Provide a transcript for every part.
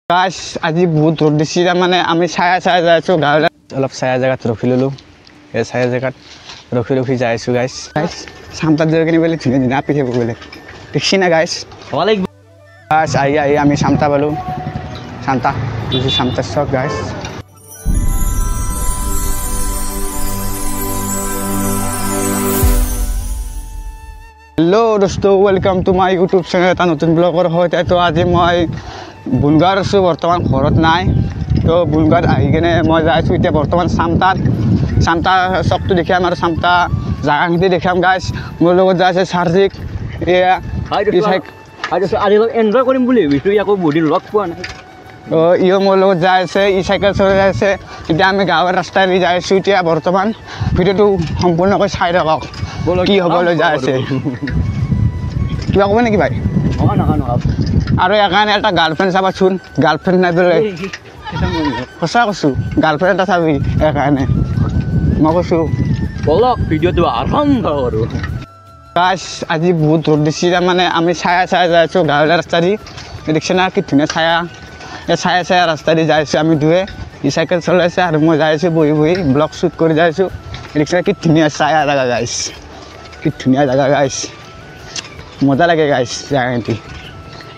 Guys আজি বহুত ৰোদ দিছি মানে আমি ছায়া ছায়া যাইছো গাঁৱলৈ অলপ ছায়া জায়গাত ৰখি ললো এই ছায়া জায়গাত ৰখি যাইছো গাইস সামতাত যাই কিনে বলে ধুনীয়া ধুনীয়া পিঠে বলে দেখছি না গাইস গাইস আই আমি সামতা পালো সামতা তুই সামতা সব গাইস हेलो दोस्तों welcome to my YouTube channel এটা নতুন ব্লগৰ হয় তো আজি মই বুলগাৰ আছো বৰ্তমান ঘৰত নাই তো বুলগাৰ আহি কিনে মই যাইছো এতিয়া বৰ্তমান সামতা চকটো দেখাম আৰু সামতা জাগাখিনি দেখাম গাইস মোৰ লগত যাইছে সাৰ্জিক এয়া আজি এনজয় কৰিম বুলি ভিডিও ইয়াকো বডি লগ পোৱা নাই তো ইও মোৰ লগত যাইছে ই সাইকেল চলাই যাইছে এতিয়া আমি গাঁৱৰ ৰাস্তাৰে যাইছো এতিয়া বৰ্তমান ভিডিওটো সম্পূৰ্ণকৈ চাই থাকক কি হ'বলৈ যাইছে কিবা ক'ব নেকি ভাই আৰু একাৰণে এটা গাৰ্লফ্ৰেণ্ড চাবাচোন গাৰ্লফ্ৰেণ্ড নাই বোলে সঁচা কৈছোঁ গাৰ্লফ্ৰেণ্ড এটা চাবি একাৰণে মই কৈছোঁ বলক ভিডিঅ'টো আৰম্ভ কৰোঁ গাইস আজি বহুত ৰ'দ দিছি মানে আমি ছায়া ছায়া যাইছোঁ গাঁৱলীয়া ৰাস্তা দি দেখিছে না কি ধুনীয়া ছায়া এই ছায়া ছায়া ৰাস্তা দি যাইছোঁ আমি দুয়ে ই চাইকেল চলাইছে আৰু মই যাইছোঁ বহি ব্লগ শ্বুট কৰি যাইছোঁ দেখিছে কি ধুনীয়া ছায়া জাগা গাইছ কি ধুনীয়া জাগা গাইছ মজা লাগে গাইছ জাগাটি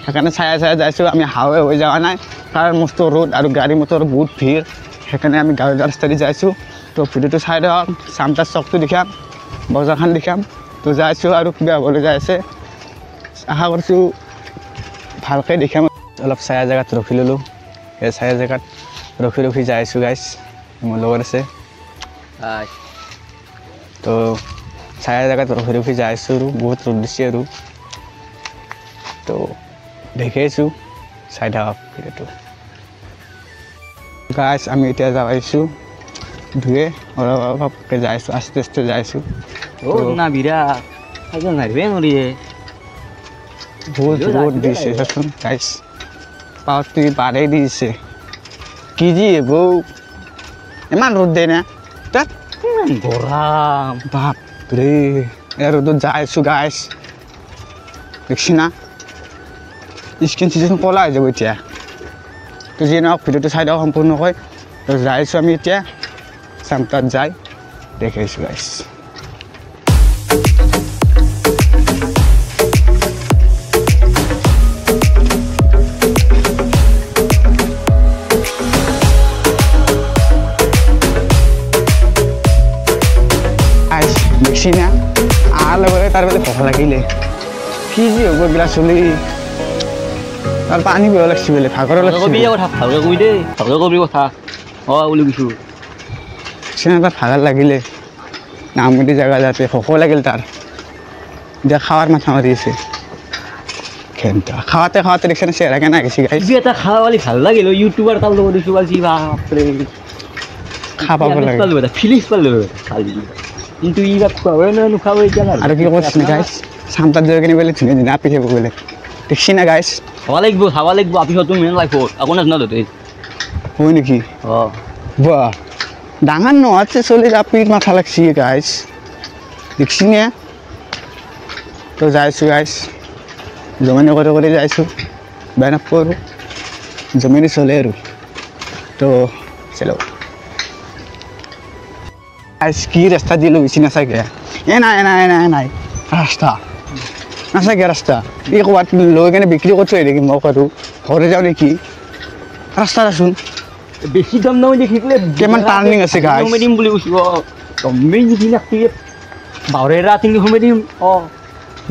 সেইকাৰণে ছায়া ছায়া যাইছোঁ আমি হাৱে হৈ যোৱা নাই কাৰণ মস্ত ৰ'দ আৰু গাড়ী মটৰ বহুত ভিৰ সেইকাৰণে আমি গাঁৱলীয়া ৰাস্তা দি যাইছোঁ তো ভিডিঅ'টো চাই দিয়ক সামতাৰ চকটো দেখাম বজাৰখন দেখাম তো যাইছোঁ আৰু কিবা হ'বলৈ যাইছে আশা কৰিছোঁ ভালকৈ দেখাম অলপ ছায়া জেগাত ৰখি ল'লোঁ এই ছায়া জেগাত ৰখি যাইছোঁ গাইছ মোৰ লগত আছে তো ছায়া জেগাত ৰখি যাইছোঁ আৰু বহুত ৰ'দ দিছে আৰু তো দেখাইছোঁ চাই থাকক ভিডিঅ'টো গাইছ আমি এতিয়া যাইছোঁ ধুয়ে অলপকৈ যাইছোঁ আস্তে আস্তে যাইছোঁ না বিৰাট নাৰিবে নৰিয়ে বহুত ৰ'দ দিছে চাচোন গাইছ পাৱাৰটো বাঢ়াই দিছে কি যি বৌ ইমান ৰ'দ দিয়ে না তাত গৰম বাপৰে এই ৰ'দত যাইছোঁ গাইছ দেখছি না স্কিন চিজন ক'লা হৈ যাব এতিয়া তো যি নহওক ভিডিঅ'টো চাই দিয়ক সম্পূৰ্ণকৈ তো যাইছোঁ আমি এতিয়া সামতাত যাই দেখাইছোঁ গাইছ দেখছি না আর লগতে তার বেলা ভোক লাগিলে কি যে হ'ব এইগিলা চলি আর পানী বেয়া লাগছি বোলে ভাগৰ লাগছি ভালকৈ কবি দেই ভালকৈ কবি কথা বুলি কৈছোঁ সিনা তার ভাগৰ লাগিলে নামদি জায়গা যাতে ভোক লাগিল তাৰ এতিয়া খাৱাৰ মাথা মাৰি আছে ঘেণ্টা খাওয়াতে দেখছে না চেহেৰা কেনে গেছি গাইছ এটা খাওয়া পালি ভাল লাগিল ইউটিউবাৰ তাৰ লগত দিছোঁ আজি বাপৰে খাব লাগে ফিলিংস পালোঁ কিন্তু ইবাৰ খোৱাবই নহয় নোখোৱাবই এতিয়া আৰু কি কৈছে না গাইছ সামতাত যাই কিনে বলে ধুনীয়া ধুনীয়া পিঠে বলে দেখছি না গাইছ খাব লাগিব আপিছত মেইন লাইফত আকৌ নাজানো তই হয় নেকি বাহ ডাঙৰ নহচ্ছে চলি আপিৰ মাথা লাগছি গাইছ দেখছি নে তো যাইছোঁ গাইছ জমানি কৰি যাইছোঁ বেয়া নাপাওঁ আৰু জমানি চলে আৰু তো চলো গাইছ কি ৰাস্তা দিলোঁ বেছি নাচাগে নাই ৰাস্তা নাচাগে ৰাস্তা এই ক'ৰবাত লৈ কেনে বিক্ৰী কৰি থৈ নেকি মই কৰো ঘৰে যাওঁ নেকি ৰাস্তা আছোন বেছি দাম দাম দেখিলে কিমান টাৰ্ণিং আছে গাইছ সোমাই দিম বুলি কৈছোঁ তুমি যদি নাকি বাউৰে ৰাতি সোমাই দিম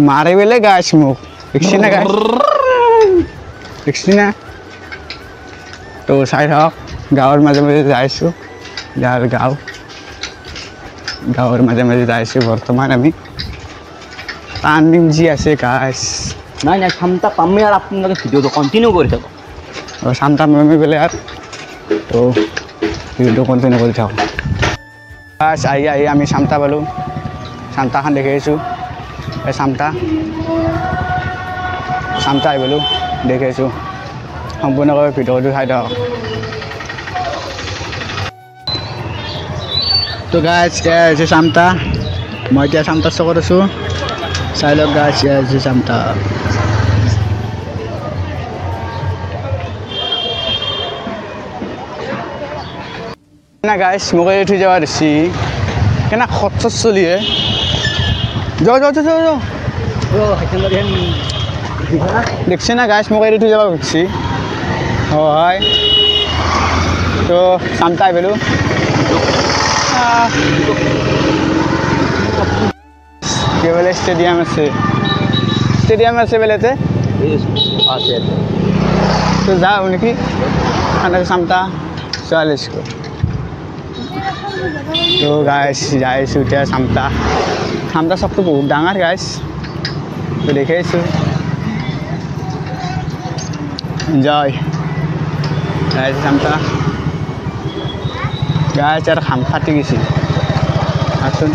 মাৰে বোলে গাইছ মোক দেখছি না গাইছ দেখছি না তো চাই থাকক গাঁৱৰ মাজে যাইছোঁ যাৰ গাঁৱৰ মাজে যাইছোঁ বৰ্তমান আমি টাৰ্ণিং যি আছে গাইছ নাই সামতা পামেই আৰু আপোনালোকে ভিডিঅ'টো কণ্টিনিউ কৰি থাকক সামতা পামে বোলে আৰু তো ভিডিঅ'টো কণ্টিনিউ কৰি থাকক গাইছ আহি আমি সামতা পালোঁ সামতাখন দেখাইছোঁ এই সামতা আহি পালোঁ দেখাইছোঁ সম্পূৰ্ণকৈ ভিডিঅ'টো চাই থাকক তো গাইছ এয়া হৈছে সামতা মই এতিয়া সামতাৰ চকত আছোঁ চাই লওক গাইছ এয়া হৈছে সামতা না গাইছ মোক উঠি যাব দিছি কেনে খৰচ চলিয়ে যাও যাও যাও যাও দেখছি না গাইছ মোক উঠি যাব খুজিছি হয় তো চামটা আহিলোঁ কি বলে স্টেডিয়াম আছে বেলেতে তো যাও নাকি খানা চামটা 40 को तो गाइस যাইছো এতিয়া চামটা সবটো বহুত ডাঙৰ গাইস তো দেখাইছো এনজয় গাইস চামটা গাইস আর খাম ফাটি গেছি আসুন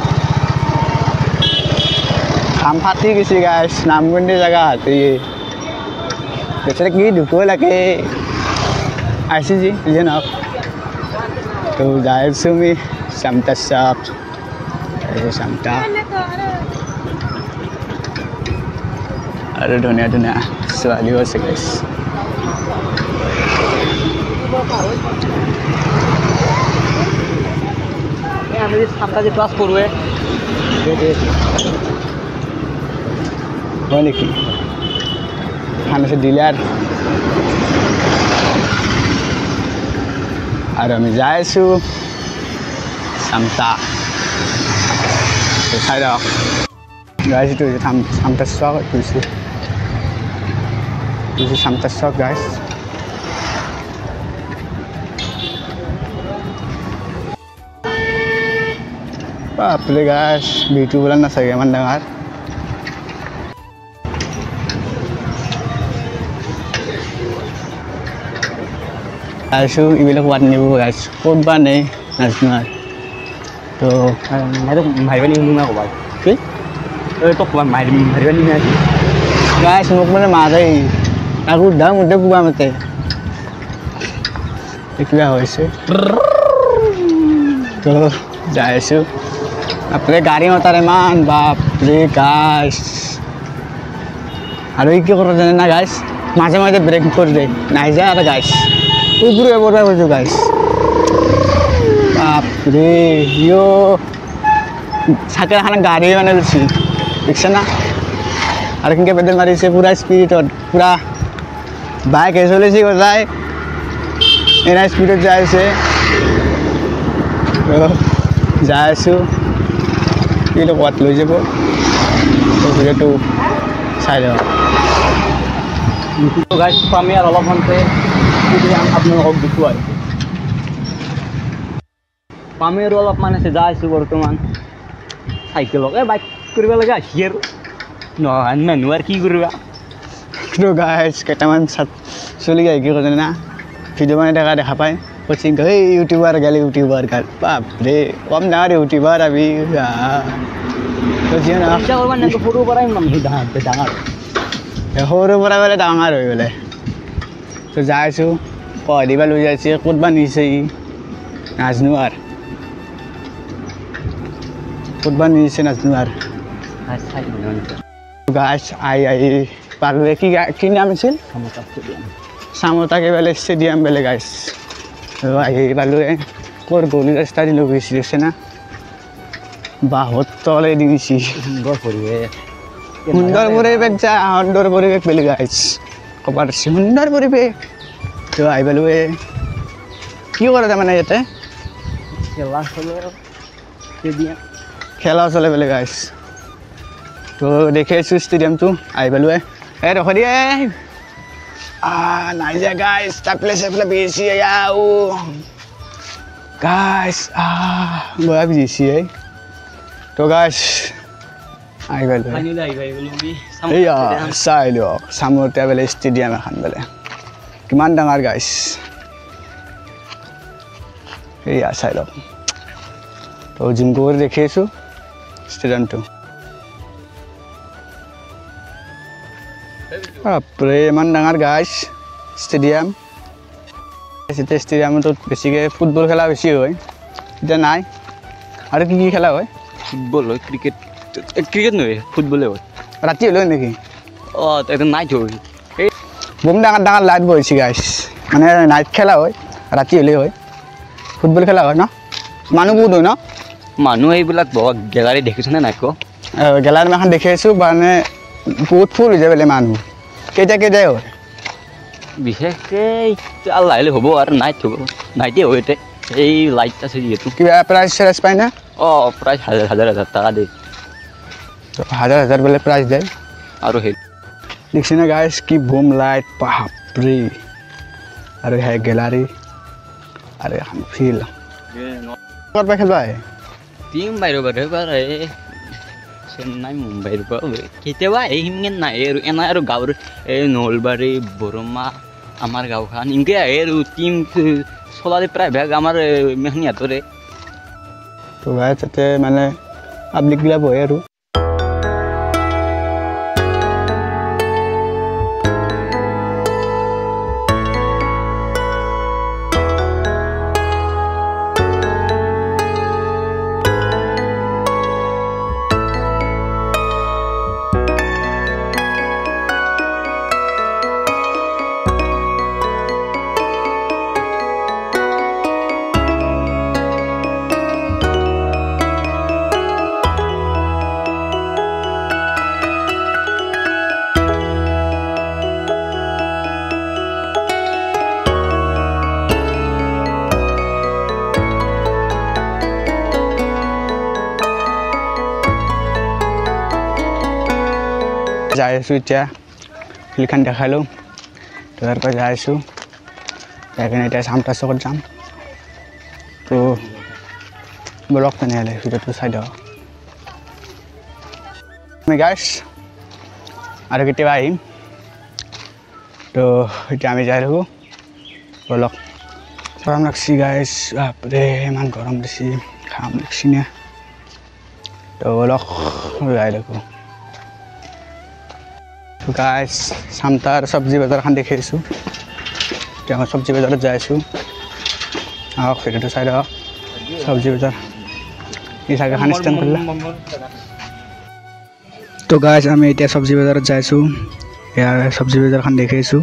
খাম ফাটি গেছি গাইস নামগুন্ডি জায়গা হাতে বেচারা কি দুটো লাগে আইসি জি ये ना तो जायचं मी सामता शॉप सामता अरे धुन्या स्वाली हो सगळेस আমি সামটাতে ক্লাস করবে हो की खाण्याचं दिल्यार আৰু আমি যাইছো সামটা চাই লওক গাইছো সামটা চক গৈছো সামটা চক গাইছ বাপৰে গাইছ ভিউটো বোলা নাচাগে ইমান ডাঙৰ আইছো এইবিলাক ওয়াট নিব গাইছ ক'ত বা নেই নাজানো আৰু তো ভাইবানি শুনো ক'বা কি তোক ভাইবানি গাইছ মোক মানে মাৰে তাকো দাম উঠে কোৱা মতে কিবা হৈছে তো যাই আছো বাপৰে গাড়ী মতাৰ ইমান বাপৰে গাইছ আৰু কি কৰে জানে না গাইছ মাজে মাজে ব্ৰেক কৰি দিয়ে নাই যায় আৰু গাইছ উপরে বড় হয়েছে গাইস বাপরে ইয়ো সাকের খানা গাড়ি বানাই দিচ্ছি দেখছে না আর কিনকে পেডেল মারিছে পুরা স্পিডত পুরা বাইক চলেছি যায় এনা স্পিডত যাইছে যাই আছো কিন্তু ক'ত লৈ যাব ভিডিঅ'টো চাই লওঁ গাইছ আমি আর অলপ মনতে আপোনালোকক দেখুৱাই পামেৰো অলপ মানে যাই আছোঁ বৰ্তমান চাইকেলক বাইক কৰিব লাগে আহি আৰু নহয় মানুহ আৰু কি কৰিবা কিন্তু গাইছ কেইটামান চলি যায় কি কৈছে না ভিডিঅ' বনাই দেখা পায় কৈছে এই ইউটিউবাৰ গাল বাপৰে কম ডাঙৰ ইউটিউবাৰ আমি সৰুৰ পৰাই ডাঙৰ সৰুৰ পৰা বোলে ডাঙৰ হৈ গ'লে তো যাই আছোঁ পঢ়িবা লৈ যাইছে ক'তবা নিছে ই নাজানো আৰু ক'তবা নিছে নাজানো আৰু গাছ আহি পালোঁ কি নাম আছিল চামতা বোলে ষ্টেডিয়াম বোলে গাছ আহি পালোঁ ক'ৰ গলি ৰাস্তা দি লৈ গৈছে দেখছে না বাঁহত তলে দি গৈছে সুন্দৰ পৰিৱেশ যা সুন্দৰ পৰিৱেশ বুলি গাইছ ক'বাত সুন্দৰ পৰিৱেশ তো আহি পালোঁ কি কৰে তাৰমানে ইয়াতে খেলা চলে বোলে গাইছ তো দেখি আছোঁ ষ্টেডিয়ামটো আহি পালোঁ ৰখ দিয়ে নাই যে গাইছ চাপলে চাপলে বেছি গাইছ বয়া বিজিছি তো গাইছ আহি পালোঁ এইয়া চাই লওক চামৰতে বোলে ষ্টেডিয়াম এখন বোলে কিমান ডাঙৰ গাইছ এইয়া চাই লওক তো জিম কৰি দেখি আছোঁ ষ্টেডিয়ামটো বাপৰে ইমান ডাঙৰ গাইছ ষ্টেডিয়াম এতিয়া ষ্টেডিয়ামতো বেছিকৈ ফুটবল খেলা বেছি হয় এতিয়া নাই আৰু কি কি খেলা হয় ফুটবল হয় ক্ৰিকেট নহয় ফুটবলে হয় ৰাতি হ'লে নেকি অঁ এইটো নাইট হয় এই বম ডাঙৰ ডাঙৰ লাইট বহিছে গাইছ মানে নাইট খেলা হয় ৰাতি হ'লে হয় ফুটবল খেলা হয় ন মানুহ বহুত হয় ন মানুহ এইবিলাক বহুত গেলাৰী দেখিছেনে নাই ক গেলাৰী এখন দেখি আছোঁ মানে বহুত ফুল হৈ যায় বোলে মানুহ কেইটাই হয় বিশেষকৈ লাহে লাহে হ'ব আৰু নাইট হ'ব নাইটে হয় এতিয়া এই লাইট আছে যিহেতু কিবা প্ৰাইজ চাইজ পায় না অঁ প্ৰায় হাজাৰ টকা দেই হাজাৰ বোলে প্ৰাইজ যায় আৰু সেই দেখছি না গাইছ কি বুম লাইট বাপৰে আৰু সেই গেলাৰী আৰু এখন ফিল্ড ক'ৰ পৰা খেলিব আহে টিম বাহিৰৰ পৰা এই চেন্নাই মুম্বাইৰ পৰা কেতিয়াবা এই সিমানে নাহে আৰু এনে আৰু গাঁৱৰ এই নলবাৰী বৰমা আমাৰ গাঁওখন এনেকৈ আহে আৰু টিম চলালে প্ৰায়ভাগ আমাৰ সিহঁতৰে তো গাইছ তাতে মানে পাব্লিকবিলাক বহে আৰু যাই আছোঁ এতিয়া ফিল্ডখন দেখালোঁ তাৰ পৰা যাই আছোঁ যাই কিনে এতিয়া চামটা চকত যাম তো বলক তেনেহ'লে ভিডিঅ'টো চাই দিয়ক আমি গাইছ আৰু কেতিয়াবা আহিম তো এতিয়া আমি যাই থাকোঁ বলক গৰম লাগছি গাইছ বাপৰে ইমান গৰম দিছি ঘাম লাগছি নে তো বলক যাই থাকোঁ গাইছ চামটাৰ চব্জি বজাৰখন দেখি আছোঁ এতিয়া মই চব্জি বজাৰত যাই আছোঁ আহক ভিডিঅ'টো চাই দিয়ক চব্জি বজাৰ এই চাইকেলখন ষ্টেণ্ড কৰিলে তো গাইছ আমি এতিয়া চব্জি বজাৰত যাই আছোঁ ইয়াৰ চব্জি বজাৰখন দেখি আছোঁ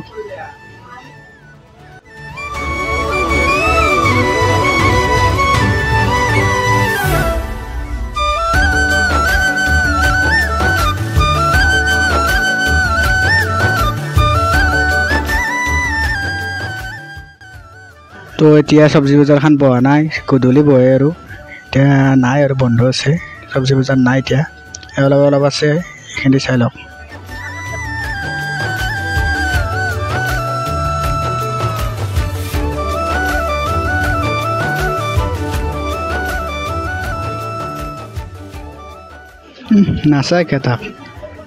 তো এতিয়া চব্জি বজাৰখন বহা নাই গধূলি বহে আৰু এতিয়া নাই আৰু বন্ধ আছে চব্জি বজাৰ নাই এতিয়া অলপ আছে এইখিনি চাই লওক নাচাকে তাক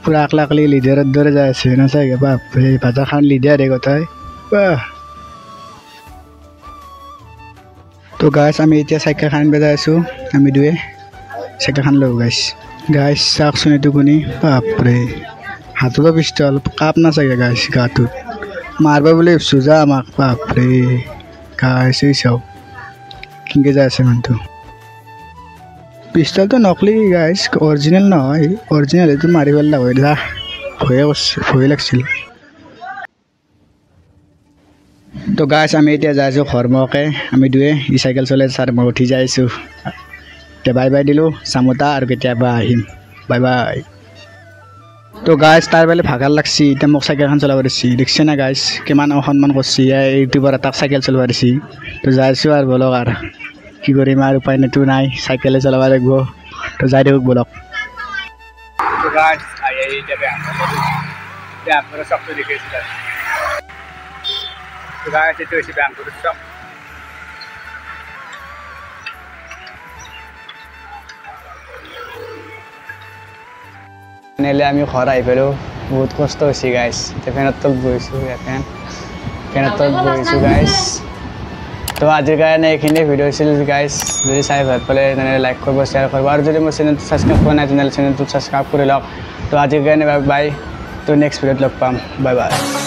পুৰা আকলাকলি লিডাৰৰ দৰে যাই আছে নাচাকে বাপৰে বাজাৰখন লিডাৰে কথাই বাহ তো গাইছ আমি এতিয়া চাইকেলখন আনিব যাই আছোঁ আমি দুয়ে চাইকেলখন লওঁ গাইছ চাওকচোন এইটো কোনি বাপৰে হাততো পিষ্টল কাপ নাচাগে গাইছ গাটোত মাৰিব বুলি ভাবিছোঁ যা আমাক বাপৰে গাইছ এই চাওক কেনেকৈ যাই আছে মানুহটো পিষ্টলটো নকলি গাইছ অৰিজিনেল নহয় অৰিজিনেল এইটো মাৰিব লাগে যা ভয়ে লাগিছিল তো গাইছ আমি এতিয়া যাই আছোঁ ঘৰমুখে আমি দুয়ে ই চাইকেল চলাই ছাৰ মই উঠি যাই আছোঁ এতিয়া বাই বাই দিলোঁ চামোতা আৰু কেতিয়াবা আহিম বাই বাই তো গাইছ তাৰ বোলে ভাগাৰ লাগছি এতিয়া মোক চাইকেলখন চলাব দিছি দেখিছে না গাইছ কিমান অসন্মান কৰছি ইউটিউবৰ এটাক চাইকেল চলাব দিছি তো যাই আছোঁ আৰু বলক আৰু কি কৰিম আৰু উপায় নাইতো নাই চাইকেলে চলাব লাগিব তো যাই দিয়ক বলক Guys, itu isi bangku shop. Nele আমি ঘৰ আহি পেলো বহুত কষ্ট হৈছে গাইছ ফেনত তলত বহিছোঁ ফেনত তলত বহিছোঁ গাইছ তো আজিৰ কাৰণে এইখিনি ভিডিঅ' আছিল গাইছ যদি চাই ভাল পালে তেনেহ'লে লাইক কৰিব শ্বেয়াৰ কৰিব আৰু যদি মোৰ চেনেলটো ছাবস্ক্ৰাইব কৰা নাই তেনেহ'লে চেনেলটো ছাবস্ক্ৰাইব কৰি লওক তো আজিৰ কাৰণে বাই তো নেক্সট ভিডিঅ'ত লগ পাম বাই বাই